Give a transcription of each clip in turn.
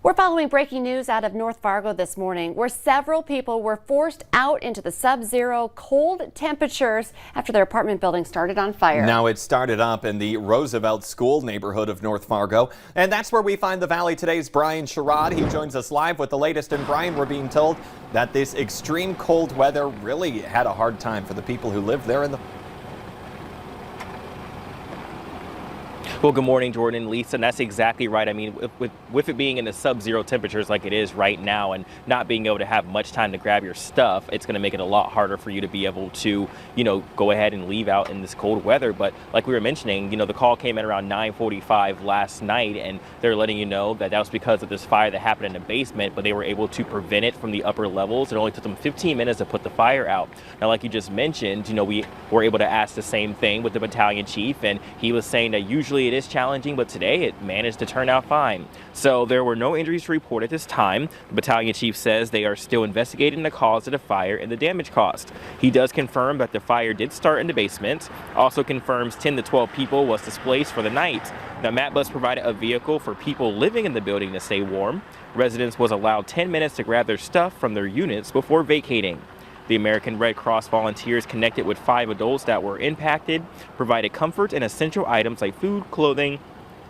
We're following breaking news out of North Fargo this morning, where several people were forced out into the sub-zero cold temperatures after their apartment building started on fire. Now it started up in the Roosevelt School neighborhood of North Fargo, and that's where we find the Valley Today's Brian Sherrod. He joins us live with the latest. And Brian, we're being told that this extreme cold weather really had a hard time for the people who live there in the Well, good morning, Jordan and Lisa, and that's exactly right. I mean, with it being in the sub-zero temperatures like it is right now and not being able to have much time to grab your stuff, it's going to make it a lot harder for you to be able to, go ahead and leave out in this cold weather. But like we were mentioning, the call came in around 9:45 last night, and they're letting you know that that was because of this fire that happened in the basement, but they were able to prevent it from the upper levels. It only took them 15 minutes to put the fire out. Now, like you just mentioned, we were able to ask the same thing with the battalion chief, and he was saying that usually it is challenging, but today it managed to turn out fine. So there were no injuries to report at this time. The battalion chief says they are still investigating the cause of the fire and the damage caused. He does confirm that the fire did start in the basement, also confirms 10 to 12 people was displaced for the night. Now, Matt Bus provided a vehicle for people living in the building to stay warm. Residents was allowed 10 minutes to grab their stuff from their units before vacating. The American Red Cross volunteers connected with 5 adults that were impacted, provided comfort and essential items like food, clothing,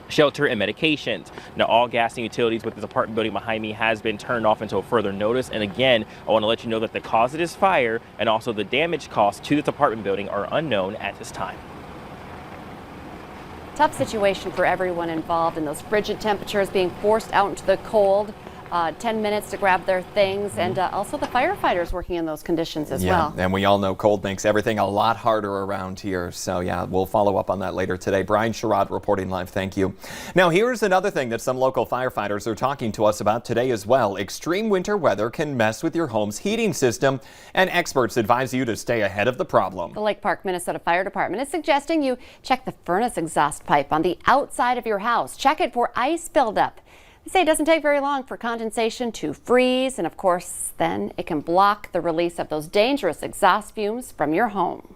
shelter, and medications. Now, all gas and utilities with this apartment building behind me has been turned off until further notice. And again, I want to let you know that the cause of this fire and also the damage caused to this apartment building are unknown at this time. Tough situation for everyone involved in those frigid temperatures, being forced out into the cold. 10 minutes to grab their things, and also the firefighters working in those conditions as well. And we all know cold makes everything a lot harder around here. So yeah, we'll follow up on that later today. Brian Sherrod reporting live. Thank you. Now, here's another thing that some local firefighters are talking to us about today as well. Extreme winter weather can mess with your home's heating system, and experts advise you to stay ahead of the problem. The Lake Park, Minnesota Fire Department is suggesting you check the furnace exhaust pipe on the outside of your house. Check it for ice buildup. They say it doesn't take very long for condensation to freeze, and of course, then it can block the release of those dangerous exhaust fumes from your home.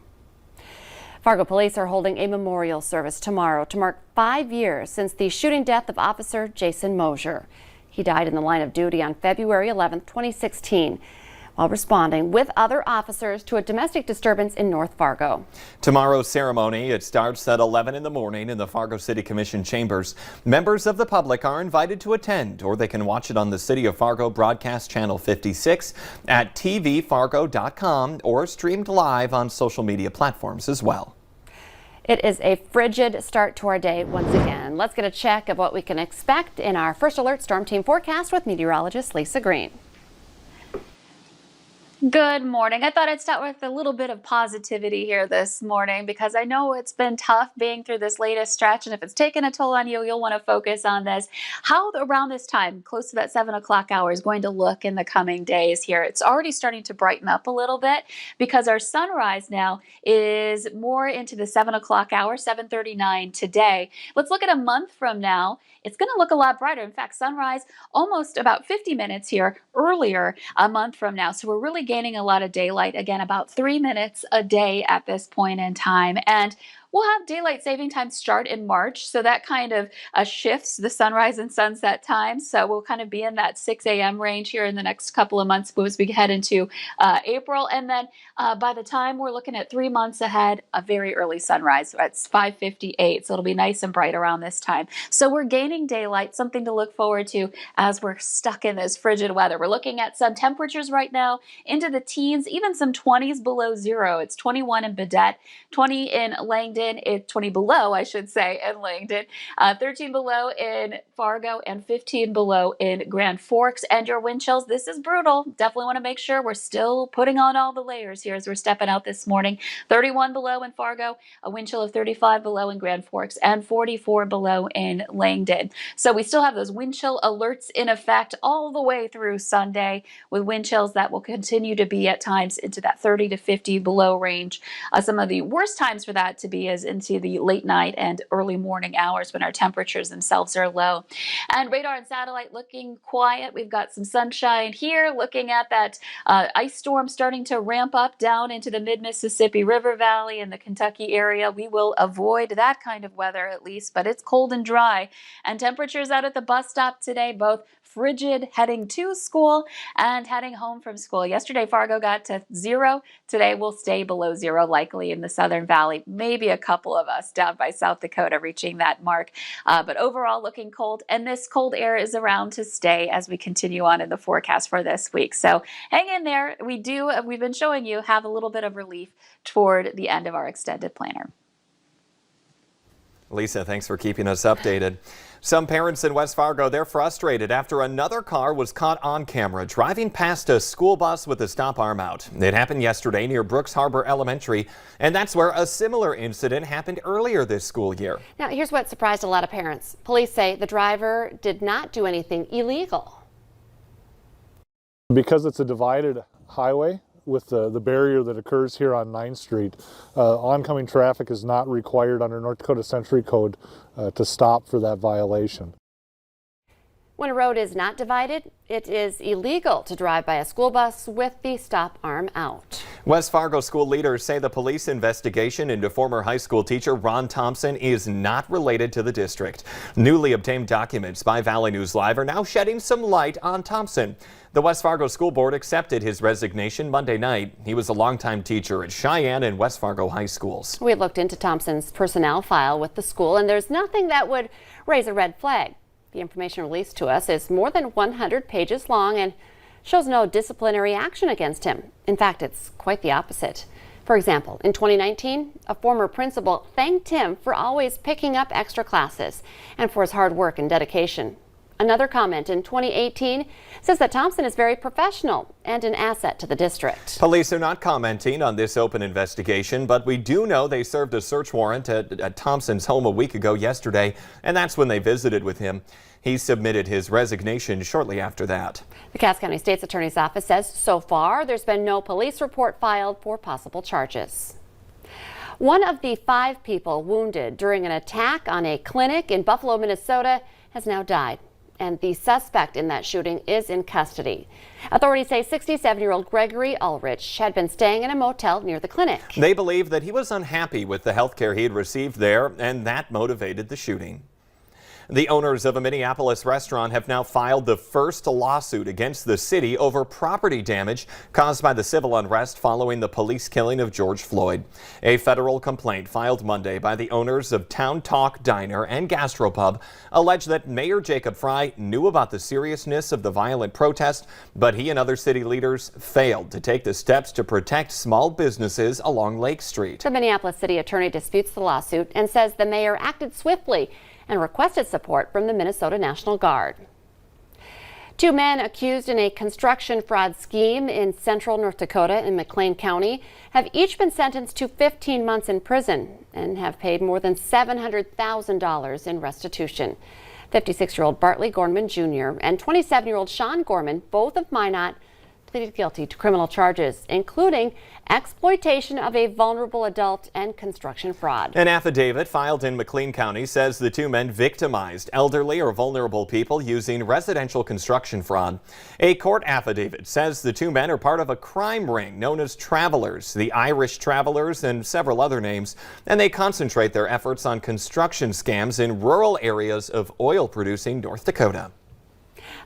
Fargo police are holding a memorial service tomorrow to mark 5 years since the shooting death of Officer Jason Mosier. He died in the line of duty on February 11, 2016. While responding with other officers to a domestic disturbance in North Fargo. Tomorrow's ceremony, it starts at 11 in the morning in the Fargo City Commission chambers. Members of the public are invited to attend, or they can watch it on the City of Fargo broadcast channel 56 at tvfargo.com or streamed live on social media platforms as well. It is a frigid start to our day once again. Let's get a check of what we can expect in our First Alert Storm Team forecast with meteorologist Lisa Green. Good morning. I thought I'd start with a little bit of positivity here this morning because I know it's been tough being through this latest stretch, and if it's taken a toll on you, you'll want to focus on this. How around this time, close to that 7 o'clock hour, is going to look in the coming days here. It's already starting to brighten up a little bit because our sunrise now is more into the 7 o'clock hour, 7:39 today. Let's look at a month from now. It's going to look a lot brighter. In fact, sunrise almost about 50 minutes here earlier a month from now. So we're really gaining a lot of daylight, again, about 3 minutes a day at this point in time. And we'll have daylight saving time start in March, so that kind of shifts the sunrise and sunset times. So we'll kind of be in that 6 a.m. range here in the next couple of months as we head into April. And then by the time we're looking at 3 months ahead, a very early sunrise. It's 5:58, so it'll be nice and bright around this time. So we're gaining daylight, something to look forward to as we're stuck in this frigid weather. We're looking at some temperatures right now into the teens, even some 20s below zero. It's 21 in Baudette, 20 in Langdon. It's 20 below, I should say, in Langdon, 13 below in Fargo, and 15 below in Grand Forks. And your wind chills, this is brutal. Definitely want to make sure we're still putting on all the layers here as we're stepping out this morning. 31 below in Fargo, a wind chill of 35 below in Grand Forks, and 44 below in Langdon. So we still have those wind chill alerts in effect all the way through Sunday, with wind chills that will continue to be at times into that 30 to 50 below range. Some of the worst times for that to be areas into the late night and early morning hours when our temperatures themselves are low. And radar and satellite looking quiet. We've got some sunshine here, looking at that ice storm starting to ramp up down into the mid-Mississippi River Valley and the Kentucky area. We will avoid that kind of weather at least, but it's cold and dry. And temperatures out at the bus stop today, both frigid heading to school and heading home from school. Yesterday, Fargo got to 0. Today, we'll stay below 0, likely in the Southern Valley. Maybe a couple of us down by South Dakota reaching that mark. But overall, looking cold. And this cold air is around to stay as we continue on in the forecast for this week. So hang in there. We've been showing you, have a little bit of relief toward the end of our extended planner. Lisa, thanks for keeping us updated. Some parents in West Fargo, they're frustrated after another car was caught on camera driving past a school bus with the stop arm out. It happened yesterday near Brooks Harbor Elementary, and that's where a similar incident happened earlier this school year. Now, here's what surprised a lot of parents. Police say the driver did not do anything illegal. Because it's a divided highway with the barrier that occurs here on 9th Street, oncoming traffic is not required under North Dakota Century Code to stop for that violation. When a road is not divided, it is illegal to drive by a school bus with the stop arm out. West Fargo school leaders say the police investigation into former high school teacher Ron Thompson is not related to the district. Newly obtained documents by Valley News Live are now shedding some light on Thompson. The West Fargo School Board accepted his resignation Monday night. He was a longtime teacher at Cheyenne and West Fargo high schools. We looked into Thompson's personnel file with the school, and there's nothing that would raise a red flag. The information released to us is more than 100 pages long and shows no disciplinary action against him. In fact, it's quite the opposite. For example, in 2019, a former principal thanked him for always picking up extra classes and for his hard work and dedication. Another comment in 2018 says that Thompson is very professional and an asset to the district. Police are not commenting on this open investigation, but we do know they served a search warrant at Thompson's home a week ago yesterday, and that's when they visited with him. He submitted his resignation shortly after that. The Cass County State's Attorney's Office says so far there's been no police report filed for possible charges. One of the 5 people wounded during an attack on a clinic in Buffalo, Minnesota has now died, and the suspect in that shooting is in custody. Authorities say 67-year-old Gregory Ulrich had been staying in a motel near the clinic. They believe that he was unhappy with the health care he had received there, and that motivated the shooting. The owners of a Minneapolis restaurant have now filed the first lawsuit against the city over property damage caused by the civil unrest following the police killing of George Floyd. A federal complaint filed Monday by the owners of Town Talk Diner and Gastropub alleged that Mayor Jacob Fry knew about the seriousness of the violent protest, but he and other city leaders failed to take the steps to protect small businesses along Lake Street. The Minneapolis city attorney disputes the lawsuit and says the mayor acted swiftly and requested support from the Minnesota National Guard. 2 men accused in a construction fraud scheme in central North Dakota in McLean County have each been sentenced to 15 months in prison and have paid more than $700,000 in restitution. 56-year-old Bartley Gorman Jr. and 27-year-old Sean Gorman, both of Minot, pleaded guilty to criminal charges, including exploitation of a vulnerable adult and construction fraud. An affidavit filed in McLean County says the 2 men victimized elderly or vulnerable people using residential construction fraud. A court affidavit says the 2 men are part of a crime ring known as Travelers, the Irish Travelers, and several other names, and they concentrate their efforts on construction scams in rural areas of oil-producing North Dakota.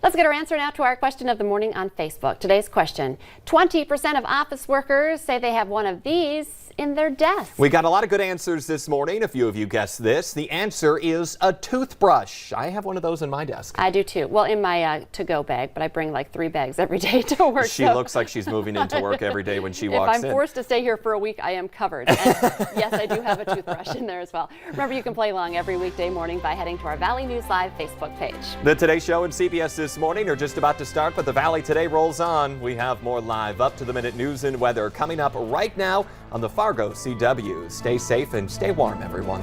Let's get our answer now to our question of the morning on Facebook. Today's question: 20% of office workers say they have one of these in their desk. We got a lot of good answers this morning. A few of you guessed this. The answer is a toothbrush. I have one of those in my desk. I do too. Well, in my to-go bag, but I bring like 3 bags every day to work. She looks like she's moving into work every day when she walks in. If I'm forced to stay here for a week, I am covered. And yes, I do have a toothbrush in there as well. Remember, you can play along every weekday morning by heading to our Valley News Live Facebook page. The Today Show and CBS This Morning are just about to start, but the Valley Today rolls on. We have more live up-to-the-minute news and weather coming up right now on the Fargo CW. Stay safe and stay warm, everyone.